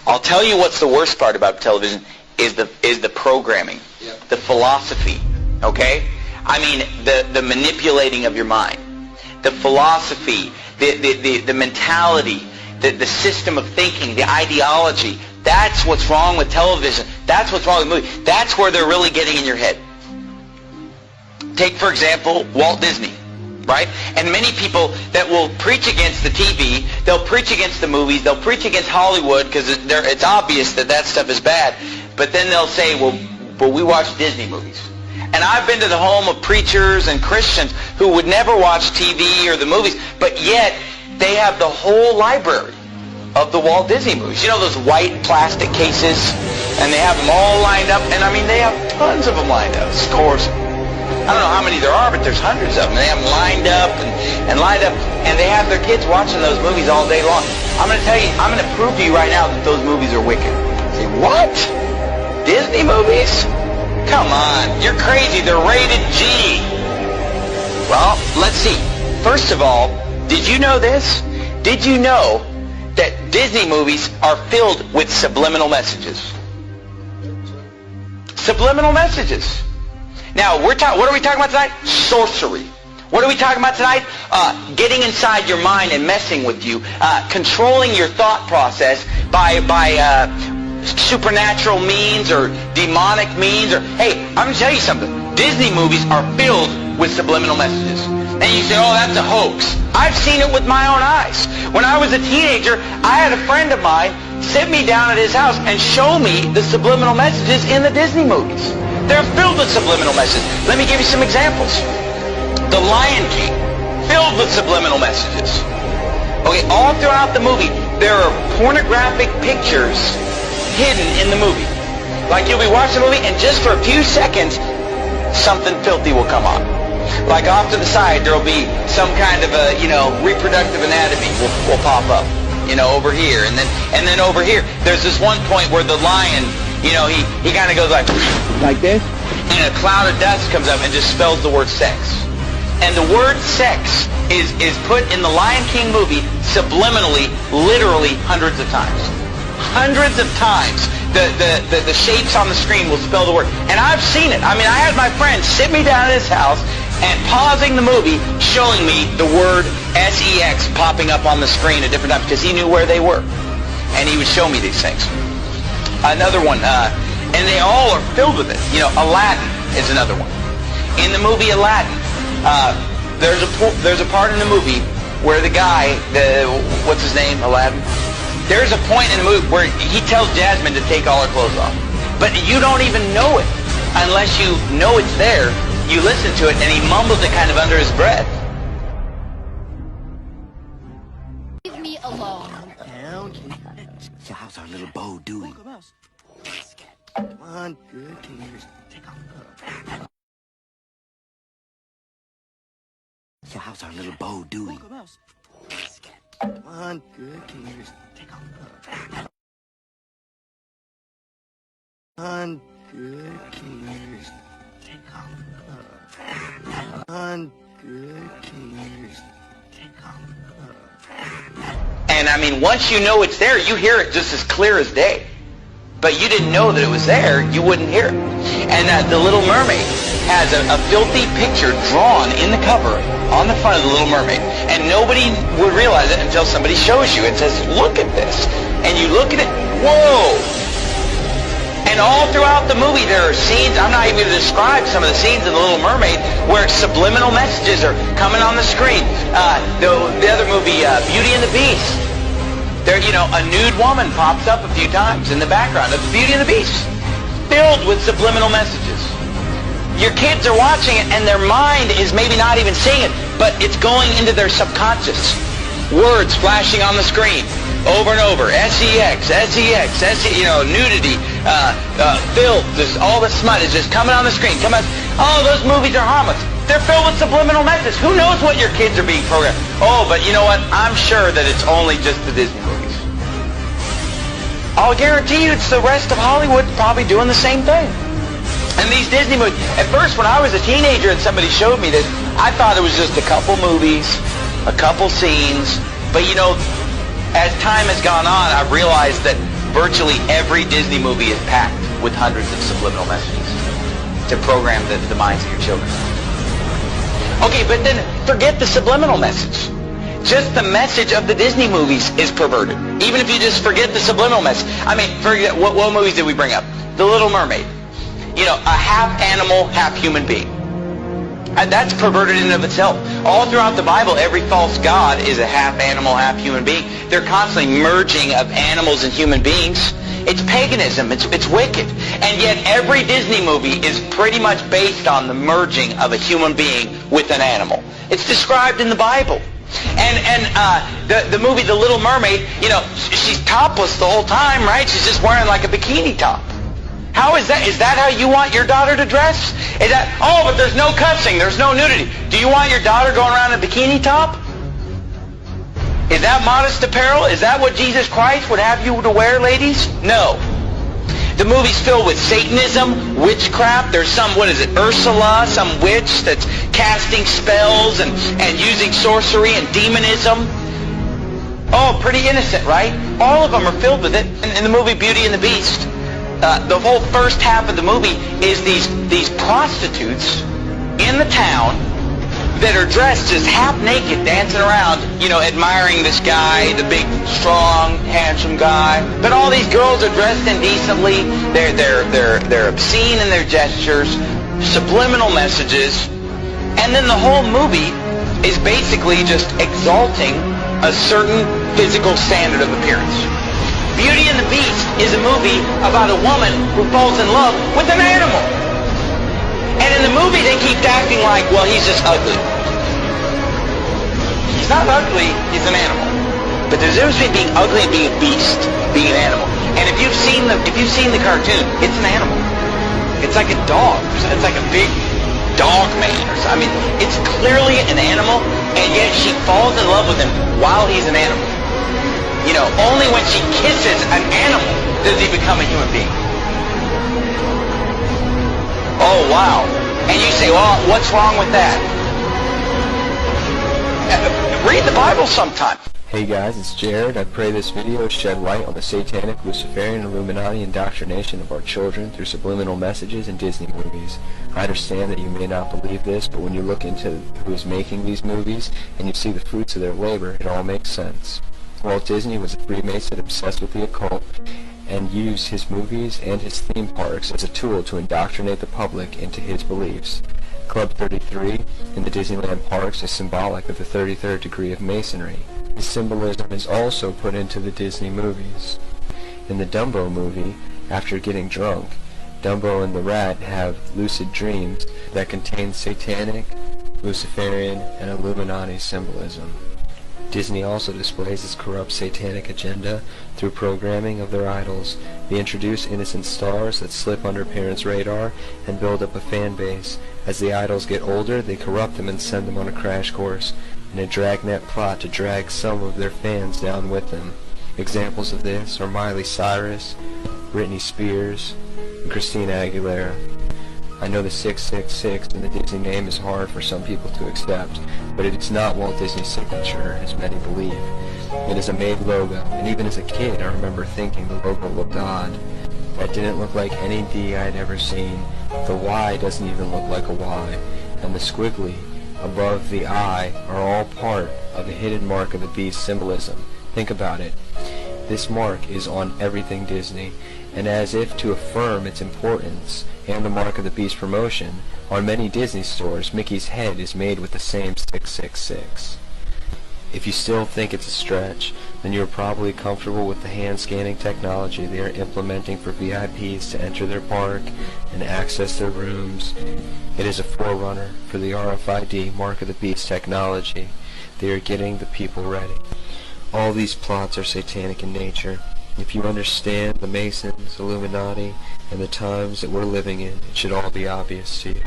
I'll tell you what's the worst part about television is the programming, the philosophy, okay? I mean, the manipulating of your mind, the philosophy, the mentality, the system of thinking, the ideology. That's what's wrong with television. That's what's wrong with movies. That's where they're really getting in your head. Take, for example, Walt Disney, right? And many people that will preach against the TV, they'll preach against the movies, they'll preach against Hollywood because it's obvious that stuff is bad. But then they'll say, well, we watch Disney movies. And I've been to the home of preachers and Christians who would never watch TV or the movies, but yet they have the whole library of the Walt Disney movies. You know those white plastic cases? And they have them all lined up. And I mean, they have tons of them lined up. Of course, I don't know how many there are, but there's hundreds of them. They have them lined up and lined up. And they have their kids watching those movies all day long. I'm going to tell you, I'm going to prove to you right now that those movies are wicked. Say, what? Disney movies? Come on, you're crazy. They're rated G. Well, let's see. First of all, did you know this? Did you know that Disney movies are filled with subliminal messages? Subliminal messages. Now, what are we talking about tonight? Sorcery. What are we talking about tonight? Getting inside your mind and messing with you, controlling your thought process by supernatural means or demonic means. Or hey, I'm going to tell you something. Disney movies are filled with subliminal messages. And you say, oh, that's a hoax. I've seen it with my own eyes. When I was a teenager, I had a friend of mine sit me down at his house and show me the subliminal messages in the Disney movies. They're filled with subliminal messages. Let me give you some examples. The Lion King, filled with subliminal messages. Okay, all throughout the movie, there are pornographic pictures hidden in the movie. Like you'll be watching the movie and just for a few seconds, something filthy will come on. Like off to the side, there'll be some kind of a, reproductive anatomy will pop up, over here. And then over here, there's this one point where the lion, he kind of goes like this. And a cloud of dust comes up and just spells the word sex. And the word sex is put in the Lion King movie subliminally, literally hundreds of times. Hundreds of times. The shapes on the screen will spell the word. And I've seen it. I mean, I had my friend sit me down at his house and pausing the movie, showing me the word S-E-X popping up on the screen at different times because he knew where they were. And he would show me these things. Another one, and they all are filled with it. Aladdin is another one. In the movie Aladdin, there's a part in the movie where the guy, what's his name, Aladdin? There's a point in the movie where he tells Jasmine to take all her clothes off. But you don't even know it unless you know it's there. You listen to it, and he mumbles it kind of under his breath. Leave me alone. So how's our little bow doing? Come on, good. Take off. So how's our little bow doing? Come on, good. Take off. Come on, good. Take off. On good take off. And I mean, once you know it's there, you hear it just as clear as day. But you didn't know that it was there, you wouldn't hear it. And The Little Mermaid has a filthy picture drawn in the cover on the front of The Little Mermaid. And nobody would realize it until somebody shows you and says, look at this. And you look at it, whoa! And all throughout the movie there are scenes, I'm not even going to describe some of the scenes in The Little Mermaid where subliminal messages are coming on the screen. The other movie, Beauty and the Beast. There, a nude woman pops up a few times in the background of Beauty and the Beast. Filled with subliminal messages. Your kids are watching it and their mind is maybe not even seeing it, but it's going into their subconscious. Words flashing on the screen. Over and over, S-E-X, S-E-X, nudity, filth, all the smut is just coming on the screen. Oh, those movies are harmless. They're filled with subliminal messages. Who knows what your kids are being programmed? Oh, but you know what? I'm sure that it's only just the Disney movies. I'll guarantee you it's the rest of Hollywood probably doing the same thing. And these Disney movies, at first when I was a teenager and somebody showed me this, I thought it was just a couple movies, a couple scenes, but as time has gone on, I've realized that virtually every Disney movie is packed with hundreds of subliminal messages to program the minds of your children. Okay, but then forget the subliminal message. Just the message of the Disney movies is perverted. Even if you just forget the subliminal message. I mean, forget what movies did we bring up? The Little Mermaid. You know, a half animal, half human being. And that's perverted in and of itself. All throughout the Bible, every false god is a half animal, half human being. They're constantly merging of animals and human beings. It's paganism. It's wicked. And yet every Disney movie is pretty much based on the merging of a human being with an animal. It's described in the Bible. And the movie The Little Mermaid, you know, she's topless the whole time, right? She's just wearing like a bikini top. How is that? Is that how you want your daughter to dress? Is that, oh, but there's no cussing, there's no nudity. Do you want your daughter going around in a bikini top? Is that modest apparel? Is that what Jesus Christ would have you to wear, ladies? No. The movie's filled with Satanism, witchcraft. There's some, what is it, Ursula, some witch that's casting spells and using sorcery and demonism. Oh, pretty innocent, right? All of them are filled with it. In the movie Beauty and the Beast, the whole first half of the movie is these prostitutes in the town that are dressed just half naked, dancing around, you know, admiring this guy, the big, strong, handsome guy. But all these girls are dressed indecently. They're obscene in their gestures, subliminal messages, and then the whole movie is basically just exalting a certain physical standard of appearance. Beauty and the Beast is a movie about a woman who falls in love with an animal. And in the movie they keep acting like, well, he's just ugly. He's not ugly, he's an animal. But there's a difference between being ugly and being a beast, being an animal. And if you've seen the cartoon, it's an animal. It's like a dog. It's like a big dog man or something. I mean, it's clearly an animal, and yet she falls in love with him while he's an animal. You know, only when she kisses an animal does he become a human being. Oh, wow. And you say, well, what's wrong with that? Read the Bible sometime. Hey guys, it's Jared. I pray this video shed light on the satanic, Luciferian, Illuminati indoctrination of our children through subliminal messages in Disney movies. I understand that you may not believe this, but when you look into who is making these movies and you see the fruits of their labor, it all makes sense. Walt Disney was a Freemason obsessed with the occult and used his movies and his theme parks as a tool to indoctrinate the public into his beliefs. Club 33 in the Disneyland parks is symbolic of the 33rd degree of Masonry. This symbolism is also put into the Disney movies. In the Dumbo movie, after getting drunk, Dumbo and the rat have lucid dreams that contain satanic, Luciferian, and Illuminati symbolism. Disney also displays its corrupt satanic agenda through programming of their idols. They introduce innocent stars that slip under parents' radar and build up a fan base. As the idols get older, they corrupt them and send them on a crash course in a dragnet plot to drag some of their fans down with them. Examples of this are Miley Cyrus, Britney Spears, and Christina Aguilera. I know the 666 in the Disney name is hard for some people to accept, but it is not Walt Disney's signature, as many believe. It is a made logo, and even as a kid I remember thinking the logo looked odd. That didn't look like any D I'd ever seen. The Y doesn't even look like a Y, and the squiggly above the I are all part of the hidden mark of the beast symbolism. Think about it. This mark is on everything Disney, and as if to affirm its importance and the mark of the beast promotion, on many Disney stores, Mickey's head is made with the same 666. If you still think it's a stretch, then you're probably comfortable with the hand scanning technology they are implementing for VIPs to enter their park and access their rooms. It is a forerunner for the RFID mark of the beast technology. They are getting the people ready. All these plots are satanic in nature. If you understand the Masons, Illuminati, and the times that we're living in, it should all be obvious to you.